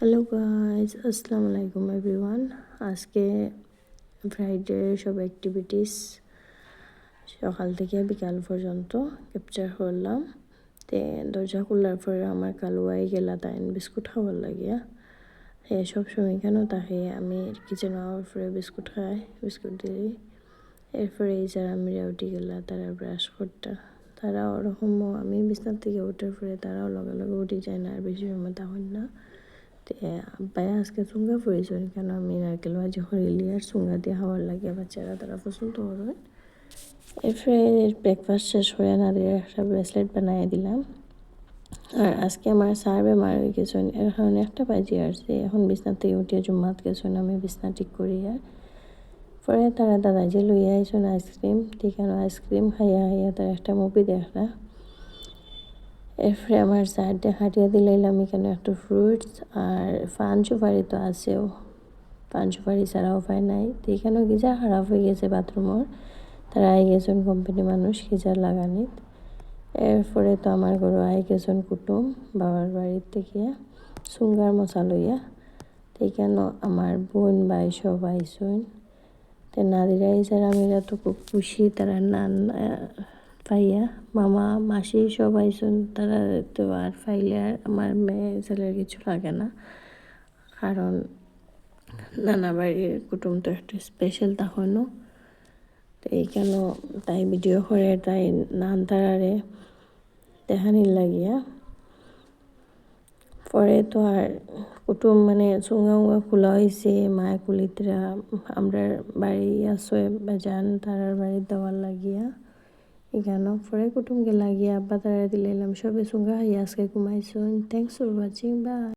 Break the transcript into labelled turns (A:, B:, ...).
A: Hello guys, আসসালামু আলাইকুম everyone. আজকে ফ্রাইডে সব অ্যাক্টিভিটিস সকাল থেকে বিকাল পর্যন্ত ক্যাপচার করলাম। তে দরজা খোলার পরে আমার কালুয়াই গেলা তাই বিস্কুট খাওয়ার লাগিয়া সবসময় কেন তাকে আমি কিচেন আওয়ার পরে বিস্কুট খাই, বিস্কুট দিই। এরপরে এই যারা আমি উঠে গেলা তারা ব্রাশ করতা, তারা ওরকমও আমি বিছনার থেকে উঠার পরে তারাও লগে লগে উঠে যায় না, আর বেশি সময় তখন না। আব্বাই আজকে চুঙ্গা পড়েছেন কেন আমি নারকেল ভাজি হরিলি আর চুঙ্গা দিয়ে খাওয়ার লাগে বাচ্চারা তারা পছন্দ করবেন। এরপরে ব্রেকফাস্ট শেষ হয়ে নাদের একটা ব্রেসলেট বানিয়ে দিলাম। আর আজকে আমার স্যার বেমার হয়ে গেছেন, এর কারণে একটা বাজি আসছে। এখন বিছনার থেকে উঠিয়ে জুম্মাত গেছেন, আমি বিছনা ঠিক করি। আর পরে তারা দাদা যে লইয়া আইসন আইসক্রিম, ঠিকানো আইসক্রিম খাইয়া খাইয়া তারা একটা মুভি দেখলা। এরপরে আমার স্যারটা হাঁটিয়ে দিলাম এখানে একটা ফ্রুটস আর পান সুপারি তো আছেও, পান সুপারি ছাড়াও পায় নাই। তো এখানেও গিজার খারাপ হয়ে গেছে বাথরুমের, তারা আই গেছেন কোম্পানি মানুষ গিজার লাগানিত। এরপরে তো আমার ঘরে আই গেছেন কুটুম বাবার বাড়ির থেকে চুঙ্গার মশা লইয়া। তো এখানেও আমার বোন ভাই সব আইসন। তো নাদিরা যারা আমিরা তো খুব খুশি, তারা নান পাইয়া মামা মাসি সব আইসন। তারা তো আর ফাইলে আর আমার মেয়ে ছেলের কিছু লাগে না, কারণ নানা বাড়ির কুটুম তো একটা স্পেশাল তখনও। তো এইখানেও তাই ভিডিও করে তাই নান তারারে দেখানির লাগিয়া। পরে তো আর কুটুম মানে চুঙ্গা উঙ্গা খোলা হয়েছে, মায়া কুলিতরা আমরা বাড়ি আসে বেজান তারার বাড়ি দেওয়ার লাগিয়া। এখানেও পরে কুটুমকে লাগিয়ে আব্বা তারা দিলাম সবে চুঙ্গা খাইয়া আজকে ঘুমাইছুন। Thanks for watching, by.